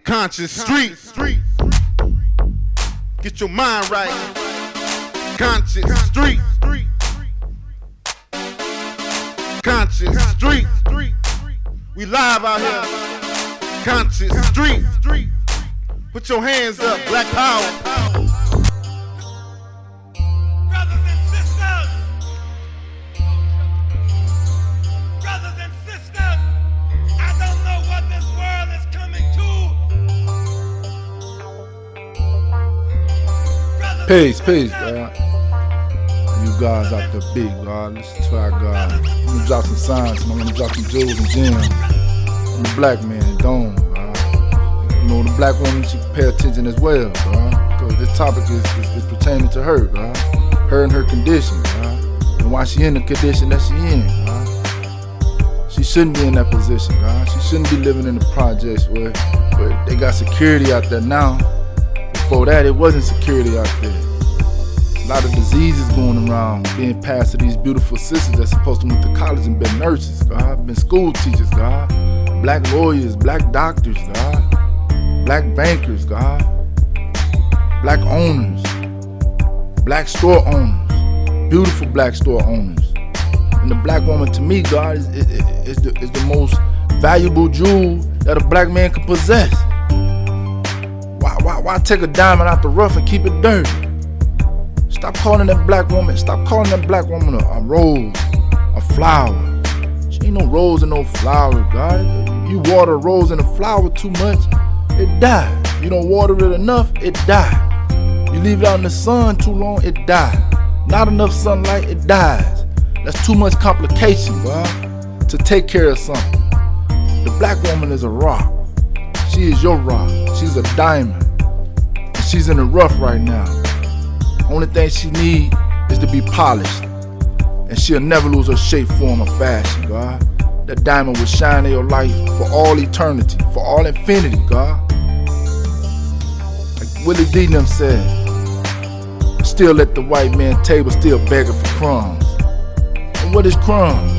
Conscious street. Get your mind right. Conscious street. Conscious street. We live out here. Conscious street. Put your hands up. Black power. Peace, God. You guys out there big, God. Listen to our God. I'm gonna drop some signs, I'm gonna drop some jewels and gems. I'm a black man, dome, God. You know, the black woman should pay attention as well, God. Because this topic is pertaining to her, God. Her and her condition, God. And why she in the condition that she in, God. She shouldn't be in that position, God. She shouldn't be living in the projects where they got security out there now. Before that, it wasn't security out there. A lot of diseases going around, being passed to these beautiful sisters that's supposed to went to college and been nurses, God, been school teachers, God, black lawyers, black doctors, God, black bankers, God, black owners, black store owners, beautiful black store owners. And the black woman, to me, God, is the most valuable jewel that a black man can possess. Why take a diamond out the rough and keep it dirty? Stop calling that black woman a rose, a flower. She ain't no rose and no flower, God. You water a rose and a flower too much, it die. You don't water it enough, it die. You leave it out in the sun too long, it die. Not enough sunlight, it dies. That's too much complication, God, to take care of something. The black woman is a rock. She is your rock. She's a diamond. She's in the rough right now. Only thing she need is to be polished. And she'll never lose her shape, form, or fashion, God. That diamond will shine in your life for all eternity, for all infinity, God. Like Willie D. them said, still at the white man table, still begging for crumbs. And what is crumbs?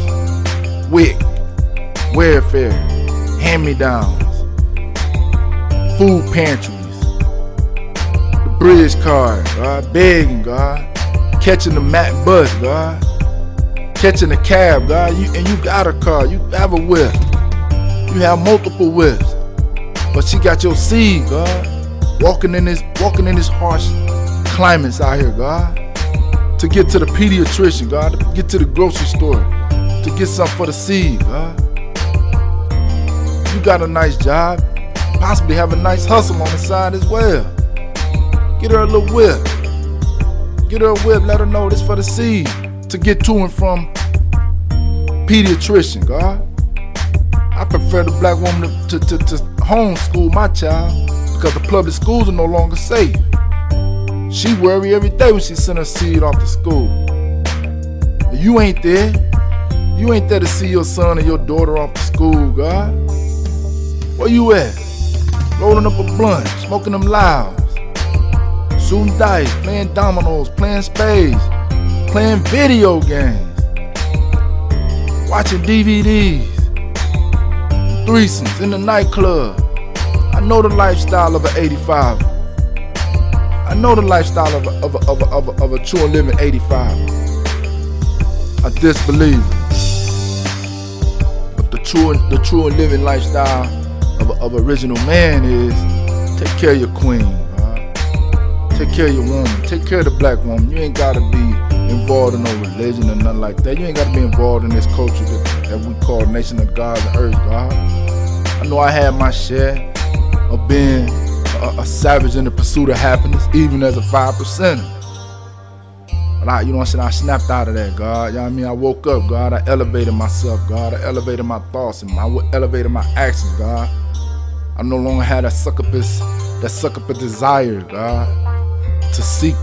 WIC, welfare, hand-me-downs, food pantries, the bridge card, God, begging, God, catching the Mac bus, God, catching the cab, God, and you got a car, you have a whip, you have multiple whips, but she got your seed, God, walking in this harsh climates out here, God, to get to the pediatrician, God, to get to the grocery store, to get something for the seed, God. You got a nice job, possibly have a nice hustle on the side as well. Get her a little whip. Get her a whip, let her know this for the seed to get to and from pediatrician, God. I prefer the black woman to homeschool my child because the public schools are no longer safe. She worry every day when she send her seed off to school. You ain't there. You ain't there to see your son or your daughter off to school, God. Where you at? Rolling up a blunt, smoking them louds, shooting dice, playing dominoes, playing spades, playing video games, watching DVDs, threesomes in the nightclub. I know the lifestyle of an 85. I know the lifestyle of a true and living 85. I disbelieve it. But the true and living lifestyle of original man is take care of your queen, right? Take care of your woman, take care of the black woman. You ain't gotta be involved in no religion or nothing like that. You ain't gotta be involved in this culture that we call nation of God and earth, God. I know I had my share of being a savage in the pursuit of happiness, even as a 5%er. But you know what I'm saying, I snapped out of that, God. You know what I mean? I woke up, God. I elevated myself, God. I elevated my thoughts and I elevated my actions, God. I no longer had that succubus desire, God, to seek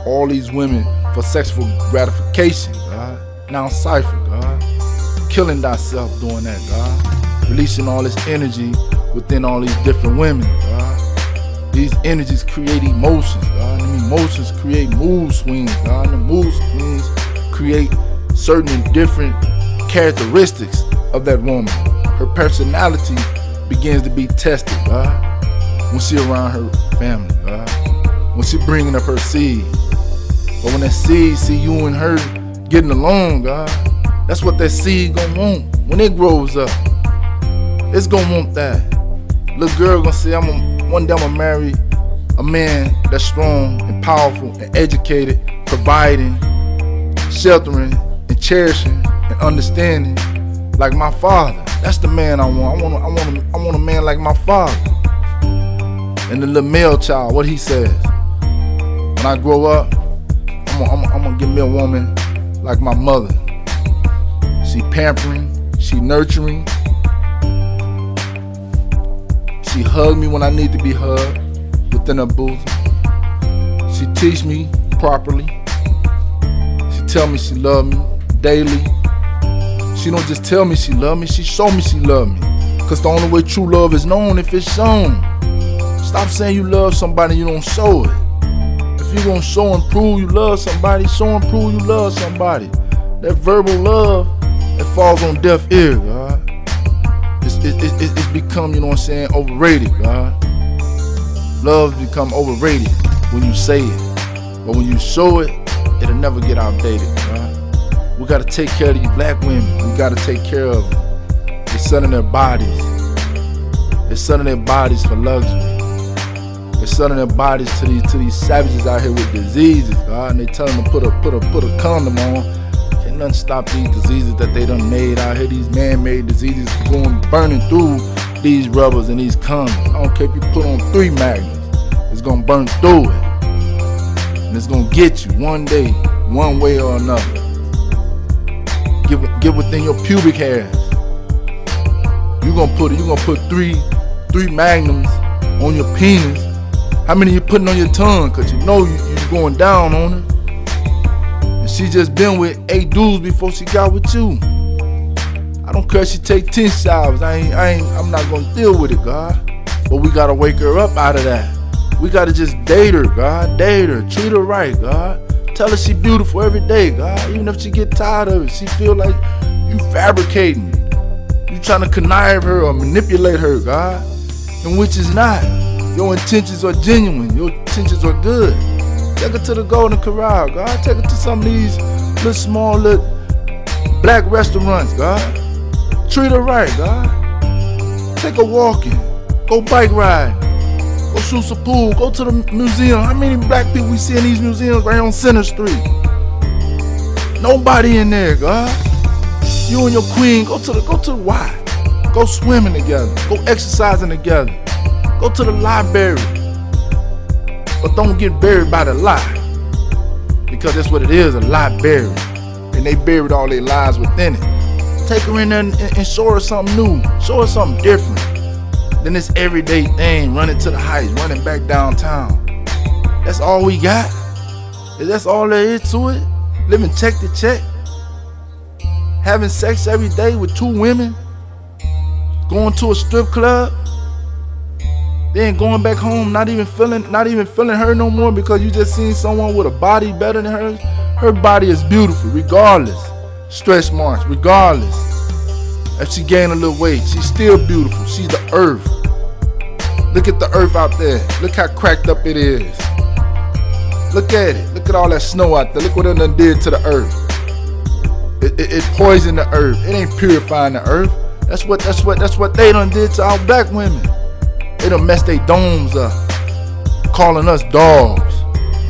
all these women for sexual gratification, God. Now cypher, God. Killing thyself doing that, God. Releasing all this energy within all these different women, God. These energies create emotions, God. And emotions create mood swings, God. And the mood swings create certain and different characteristics of that woman. Her personality begins to be tested, God. when she around her family, God. When she bringing up her seed. But when that seed see you and her getting along, God, that's what that seed gonna want when it grows up. It's gonna want that. Little girl gonna say, one day I'm gonna marry a man that's strong and powerful and educated, providing, sheltering, and cherishing and understanding like my father. That's the man I want. I want a man like my father. And the little male child, what he says. When I grow up, I'm gonna give me a woman like my mother. She pampering, she nurturing. She hug me when I need to be hugged within her bosom. She teach me properly. She tell me she love me daily. She don't just tell me she love me, she show me she love me. Cause the only way true love is known if it's shown. Stop saying you love somebody you don't show it. If you gonna show and prove you love somebody, show and prove you love somebody. That verbal love, it falls on deaf ear, God. It's become, you know what I'm saying, overrated, God. Love become overrated when you say it. But when you show it, it'll never get outdated, God. We gotta take care of these black women. We gotta take care of them. They're selling their bodies. They're selling their bodies for luxury. They're selling their bodies to these savages out here with diseases, God. And they tell them to put a condom on. Can't nothing stop these diseases that they done made out here. These man-made diseases going burning through these rubbers and these condoms. I don't care if you put on 3 magnums. It's gonna burn through it. And it's gonna get you one day, one way or another. Get within your pubic hairs. You gonna put 3 magnums on your penis. How many you putting on your tongue? Cause you know you're going down on her. And she just been with 8 dudes before she got with you. I don't care if she take 10 showers. I'm not gonna deal with it, God. But we gotta wake her up out of that. We gotta just date her, God. Date her, treat her right, God. Tell her she beautiful every day, God. Even if she get tired of it, she feel like you fabricating. You trying to connive her or manipulate her, God. And which is not. Your intentions are genuine. Your intentions are good. Take her to the Golden Corral, God. Take her to some of these little small black restaurants, God. Treat her right, God. Take her walking. Go bike ride. Go shoot some pool. Go to the museum. How many black people we see in these museums right on Center Street? Nobody in there, God. You and your queen, go to the Y. Go swimming together. Go exercising together. Go to the library. But don't get buried by the lie. Because that's what it is, a library. And they buried all their lies within it. Take her in there and show her something new. Show her something different. Then this everyday thing, running to the heights, running back downtown. That's all we got? That's all there is to it? Living check to check? Having sex every day with 2 women? Going to a strip club? Then going back home, not even feeling her no more because you just seen someone with a body better than hers? Her body is beautiful, regardless. Stretch marks, regardless. If she gained a little weight, she's still beautiful. She's the earth. Look at the earth out there. Look how cracked up it is. Look at it. Look at all that snow out there. Look what it done did to the earth. It poisoned the earth. It ain't purifying the earth. That's what they done did to our black women. They done messed their domes up, calling us dogs.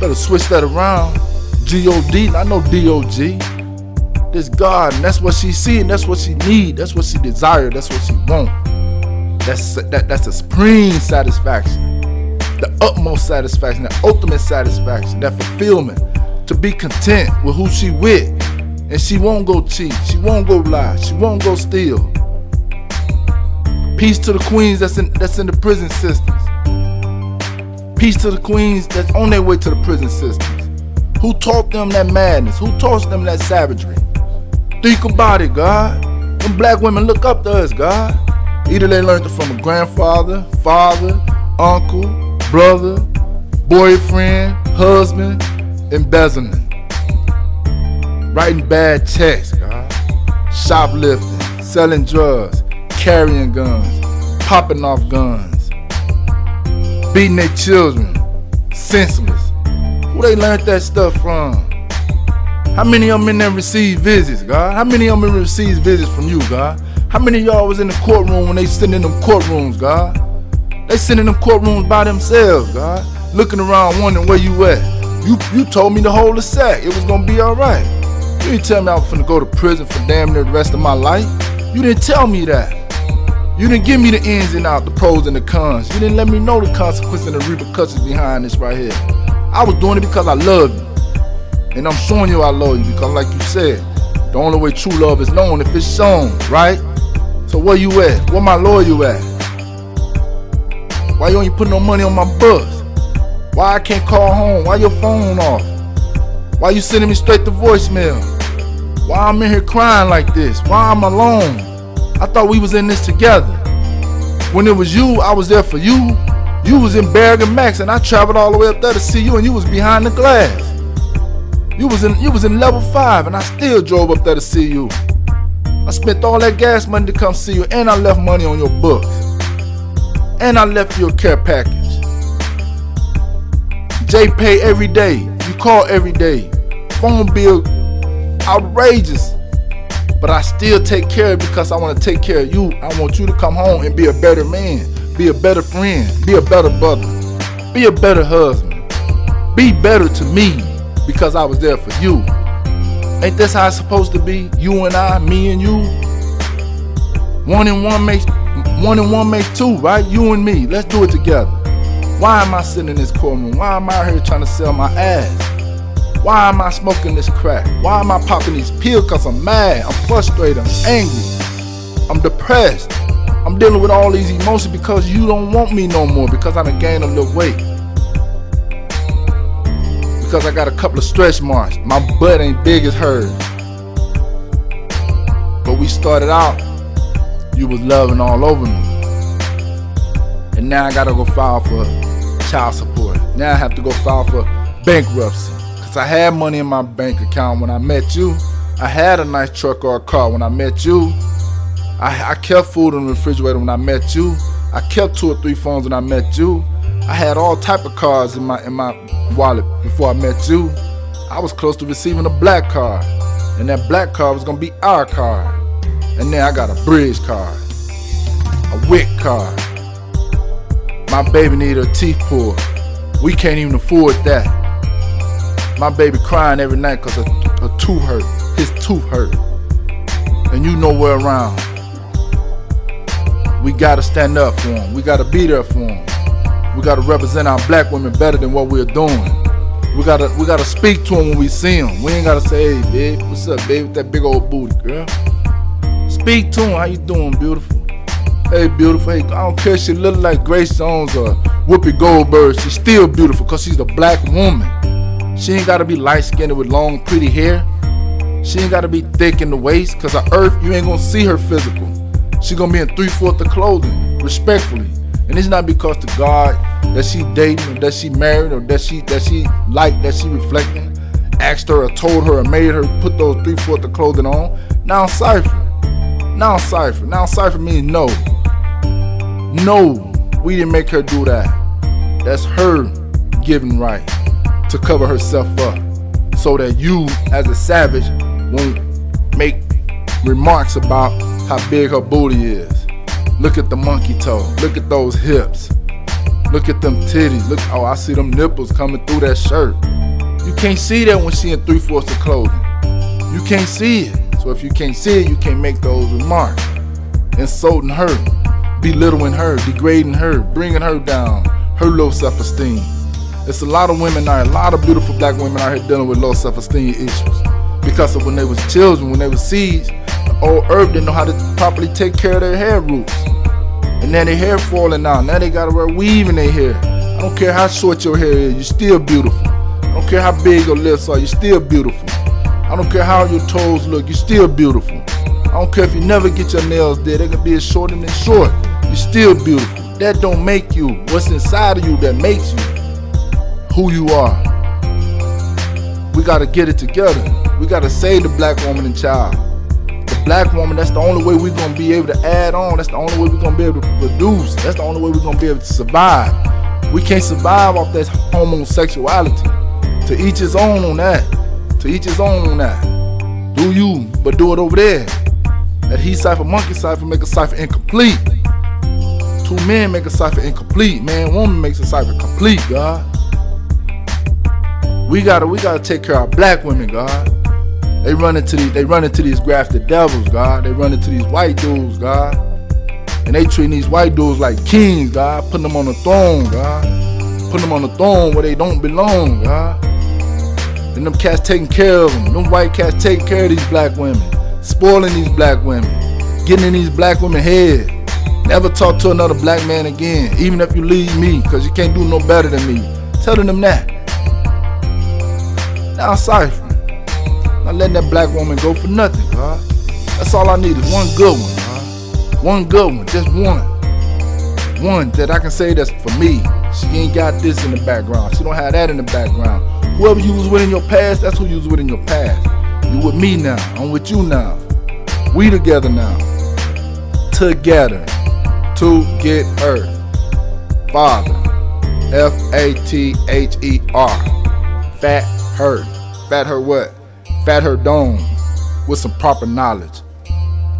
Better switch that around. G-O-D, not no D-O-G. This God, and that's what she see, and that's what she need, that's what she desire, that's what she want. That's a supreme satisfaction, the utmost satisfaction, the ultimate satisfaction, that fulfillment, to be content with who she with, and she won't go cheat, she won't go lie, she won't go steal. Peace to the queens that's in the prison systems. Peace to the queens that's on their way to the prison systems. Who taught them that madness? Who taught them that savagery? Think about it, God. Them black women look up to us, God. Either they learned it from a grandfather, father, uncle, brother, boyfriend, husband, embezzlement. Writing bad checks, God. Shoplifting, selling drugs, carrying guns, popping off guns. beating their children, senseless. Who they learned that stuff from? How many of them in there receive visits, God? How many of them receive visits from you, God? How many of y'all was in the courtroom when they sitting in them courtrooms, God? They sitting in them courtrooms by themselves, God, looking around wondering where you at. You told me to hold the sack. It was gonna be all right. You didn't tell me I was finna go to prison for damn near the rest of my life. You didn't tell me that. You didn't give me the ins and outs, the pros and the cons. You didn't let me know the consequences and the repercussions behind this right here. I was doing it because I love you. And I'm showing you I love you because like you said, the only way true love is known if it's shown, right? So where you at? Where my lawyer you at? Why you ain't putting no money on my bus? Why I can't call home? Why your phone off? Why you sending me straight to voicemail? Why I'm in here crying like this? Why I'm alone? I thought we was in this together. When it was you, I was there for you. You was in Bergen Max and I traveled all the way up there to see you and you was behind the glass. You was in level 5 and I still drove up there to see you. I spent all that gas money to come see you and I left money on your books. And I left you a care package. Jay pay every day. You call every day. Phone bill outrageous. But I still take care of it because I want to take care of you. I want you to come home and be a better man. Be a better friend. Be a better brother. Be a better husband. Be better to me because I was there for you. Ain't this how it's supposed to be? You and I, me and you. One and one makes two, right? You and me. Let's do it together. Why am I sitting in this courtroom? Why am I out here trying to sell my ass? Why am I smoking this crack? Why am I popping these pills? Because I'm mad, I'm frustrated, I'm angry, I'm depressed. I'm dealing with all these emotions because you don't want me no more, because I done gained a little weight. Because I got a couple of stretch marks. My butt ain't big as hers. But we started out, you was loving all over me. And now I gotta go file for child support. Now I have to go file for bankruptcy. Cause I had money in my bank account when I met you. I had a nice truck or a car when I met you. I kept food in the refrigerator when I met you. I kept 2 or 3 phones when I met you. I had all type of cars in my wallet before I met you. I was close to receiving a black card. And that black card was gonna be our card. And then I got a bridge card, a WIC card. My baby needed a teeth pulled. We can't even afford that. My baby crying every night cause her tooth hurt. His tooth hurt. And you nowhere around. We gotta stand up for him. We gotta be there for him. We gotta represent our black women better than what we're doing. We gotta speak to them when we see them. We ain't gotta say, hey babe, what's up babe with that big old booty, girl. Speak to them, how you doing, beautiful? Hey beautiful, hey, I don't care if she look like Grace Jones or Whoopi Goldberg, she's still beautiful because she's a black woman. She ain't gotta be light-skinned with long pretty hair. She ain't gotta be thick in the waist, cause on earth you ain't gonna see her physical. She gonna be in 3/4 of clothing, respectfully. And it's not because the God that she dating or that she married or that she like, that she reflecting, asked her or told her or made her put those 3/4 of clothing on. Now cipher. Now cipher. Now cipher means no. No, we didn't make her do that. That's her given right to cover herself up so that you as a savage won't make remarks about how big her booty is. Look at the monkey toe. Look at those hips. Look at them titties. Look, oh, I see them nipples coming through that shirt. You can't see that when she in 3/4 of clothing. You can't see it. So if you can't see it, you can't make those remarks. Insulting her, belittling her, degrading her, bringing her down, her low self-esteem. There's a lot of women out here, a lot of beautiful black women out here dealing with low self-esteem issues because of when they was children, when they was seeds. The old earth didn't know how to properly take care of their hair roots. And now their hair falling out. Now they gotta wear weave in their hair. I don't care how short your hair is, you're still beautiful. I don't care how big your lips are, you're still beautiful. I don't care how your toes look, you're still beautiful. I don't care if you never get your nails did, they can be as short and as short. You're still beautiful. That don't make you. What's inside of you that makes you who you are. We gotta get it together. We gotta save the black woman and child. The black woman, that's the only way we're gonna be able to add on. That's the only way we're gonna be able to produce. That's the only way we're gonna be able to survive. We can't survive off that homosexuality. To each his own on that. To each his own on that. Do you, but do it over there. That he cipher, monkey cipher make a cipher incomplete. Two men make a cipher incomplete. Man, woman makes a cipher complete, God. We gotta take care of our black women, God. They run into these grafted devils, God. They run into these white dudes, God. And they treating these white dudes like kings, God. Putting them on the throne, God. Putting them on the throne where they don't belong, God. And them cats taking care of them. Them white cats taking care of these black women. Spoiling these black women. Getting in these black women's head. Never talk to another black man again. Even if you leave me, because you can't do no better than me. Telling them that. Now ciphering. Not letting that black woman go for nothing, God. That's all I need is one good one, God. One good one, just one. One that I can say that's for me. She ain't got this in the background. She don't have that in the background. Whoever you was with in your past, that's who you was with in your past. You with me now. I'm with you now. We together now. Together. To get Earth. Father. F-A-T-H-E-R. Fat her. Fat her what? Fat her dome with some proper knowledge.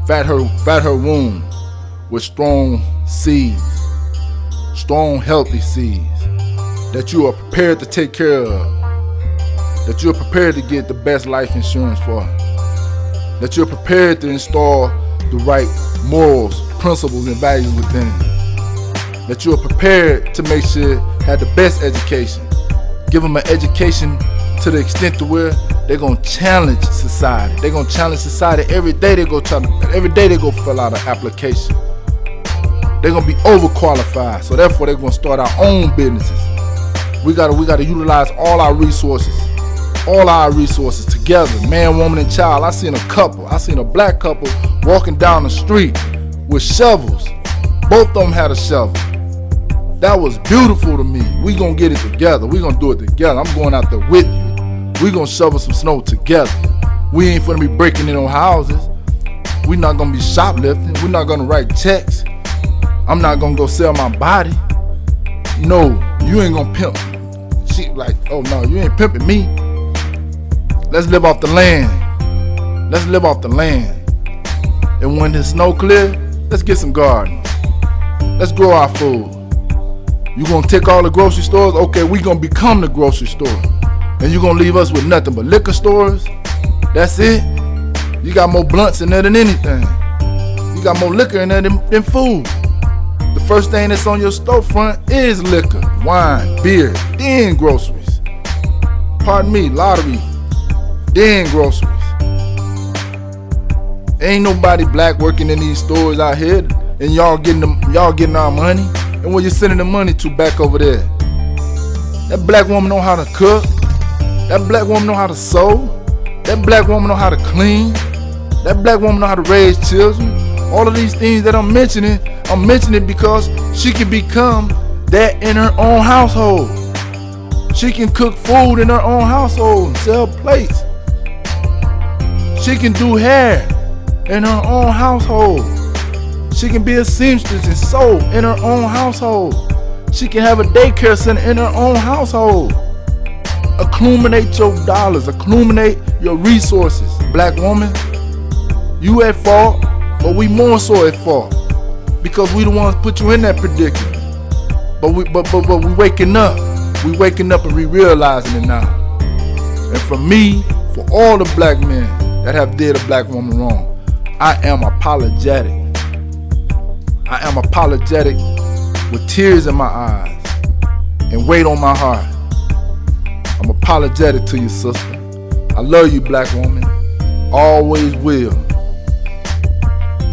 Fat her womb with strong seeds. Strong, healthy seeds that you are prepared to take care of. That you're prepared to get the best life insurance for. That you're prepared to install the right morals, principles, and values within. That you're prepared to make sure you have the best education. Give them an education to the extent to where they're gonna challenge society. They're gonna challenge society every day. They go fill out an application. They're gonna be overqualified, so therefore they're gonna start our own businesses. We gotta utilize all our resources together, man, woman, and child. I seen a black couple walking down the street with shovels. Both of them had a shovel. That was beautiful to me. We gonna get it together. We gonna do it together. I'm going out there with you. We gonna shovel some snow together. We ain't gonna be breaking in on houses. We not gonna be shoplifting. We're not gonna write checks. I'm not gonna go sell my body. No, you ain't gonna pimp. She like, oh no, you ain't pimping me. Let's live off the land. Let's live off the land. And when the snow clear, let's get some gardens. Let's grow our food. You gonna take all the grocery stores? Okay, we gonna become the grocery store. And you gonna leave us with nothing but liquor stores? That's it? You got more blunts in there than anything. You got more liquor in there than food. The first thing that's on your storefront is liquor, wine, beer, then groceries. Pardon me, lottery, then groceries. Ain't nobody black working in these stores out here, and y'all getting our money. And where you sending the money to back over there? That black woman know how to cook. That black woman know how to sew. That black woman know how to clean. That black woman know how to raise children. All of these things that I'm mentioning because she can become that in her own household. She can cook food in her own household and sell plates. She can do hair in her own household. She can be a seamstress and sew in her own household. She can have a daycare center in her own household. Accumulate your dollars, accumulate your resources. Black woman, you at fault, but we more so at fault because we the ones put you in that predicament. But we waking up. We waking up and we realizing it now. And for me, for all the black men that have did a black woman wrong, I am apologetic. I am apologetic with tears in my eyes and weight on my heart. I'm apologetic to you, sister. I love you, black woman. Always will.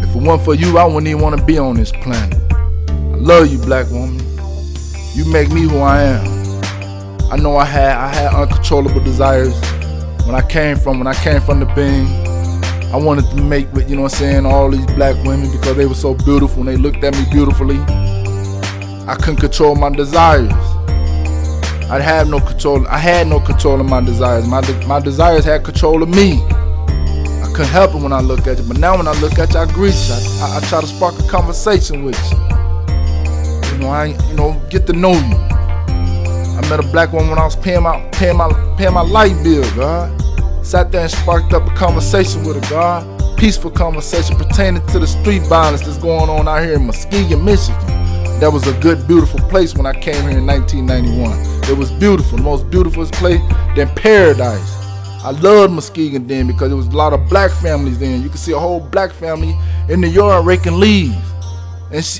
If it weren't for you, I wouldn't even want to be on this planet. I love you, black woman. You make me who I am. I know I had uncontrollable desires when I came from the Bing. I wanted to make with, you know what I'm saying, all these black women because they were so beautiful and they looked at me beautifully. I couldn't control my desires. I had no control of my desires. My desires had control of me. I couldn't help it when I look at you. But now when I look at you, I greet you. I try to spark a conversation with you. Get to know you. I met a black woman when I was paying my light bill, God. Sat there and sparked up a conversation with her, God. Peaceful conversation pertaining to the street violence that's going on out here in Muskegon, Michigan. That was a good, beautiful place when I came here in 1991. It was beautiful, the most beautiful place than paradise. I loved Muskegon then because there was a lot of black families then. You could see a whole black family in the yard raking leaves.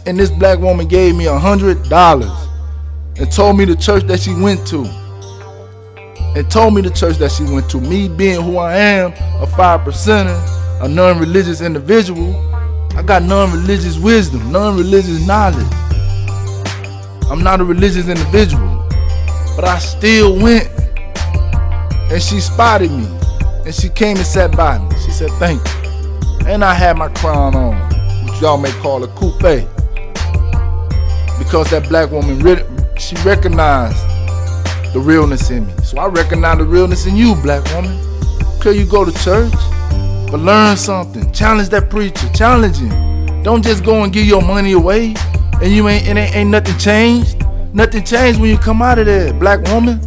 And this black woman gave me $100 and told me the church that she went to. Me being who I am, a 5%er, a non-religious individual, I got non-religious wisdom, non-religious knowledge. I'm not a religious individual, but I still went. And she spotted me, and she came and sat by me. She said, thank you. And I had my crown on, which y'all may call a coupe, because that black woman, she recognized the realness in me. So I recognize the realness in you, black woman. Because you go to church, but learn something. Challenge that preacher, challenge him. Don't just go and give your money away, and ain't nothing changed. Nothing changed when you come out of there, black woman.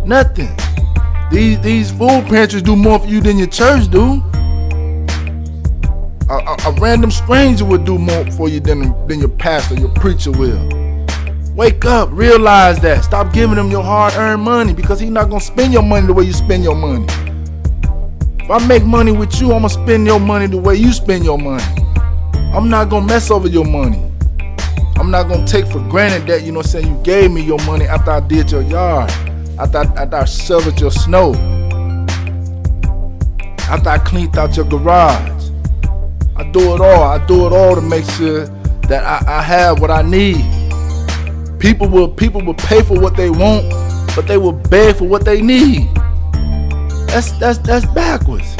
Nothing. These food pantries do more for you than your church do. A random stranger would do more for you than your pastor, your preacher will. Wake up, realize that. Stop giving him your hard-earned money, because he's not gonna spend your money the way you spend your money. If I make money with you, I'm gonna spend your money the way you spend your money. I'm not gonna mess over your money. I'm not gonna take for granted that, you gave me your money after I did your yard. After I shoveled your snow, after I cleaned out your garage. I do it all to make sure that I have what I need. People will pay for what they want, but they will beg for what they need. That's backwards.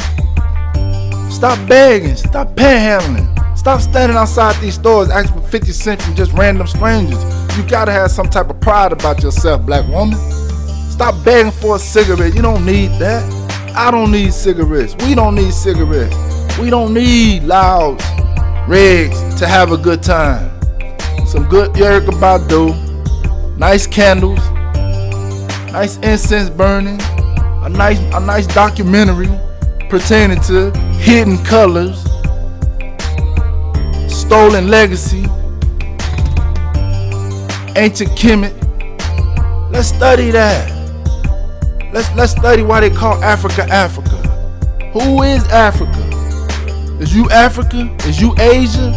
Stop begging, stop panhandling, stop standing outside these stores asking for 50 cents from just random strangers. You gotta have some type of pride about yourself, black woman. Stop begging for a cigarette. You don't need that. I don't need cigarettes. We don't need cigarettes. We don't need loud rigs to have a good time. Some good Erykah Badu, nice candles, nice incense burning, a nice documentary pertaining to hidden colors, stolen legacy, ancient Kemet. Let's study that. Let's study why they call Africa Africa. Who is Africa? Is you Africa? Is you Asia?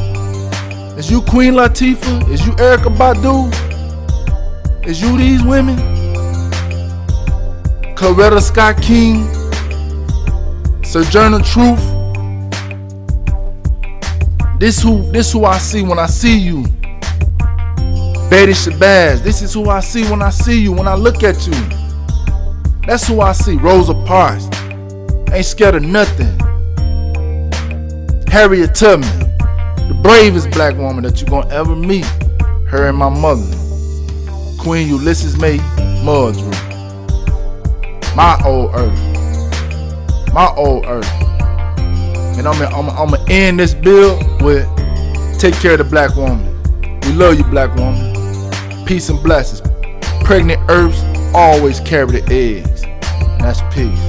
Is you Queen Latifah? Is you Erykah Badu? Is you these women? Coretta Scott King? Sojourner Truth? This who I see when I see you. Betty Shabazz. This is who I see when I see you, when I look at you. That's who I see. Rosa Parks. Ain't scared of nothing. Harriet Tubman. The bravest black woman that you're gonna ever meet. Her and my mother. Queen Ulysses May Marjorie. My old earth. My old earth. And I'm gonna end this bill with take care of the black woman. We love you, black woman. Peace and blessings. Pregnant earths always carry the eggs. And that's peace.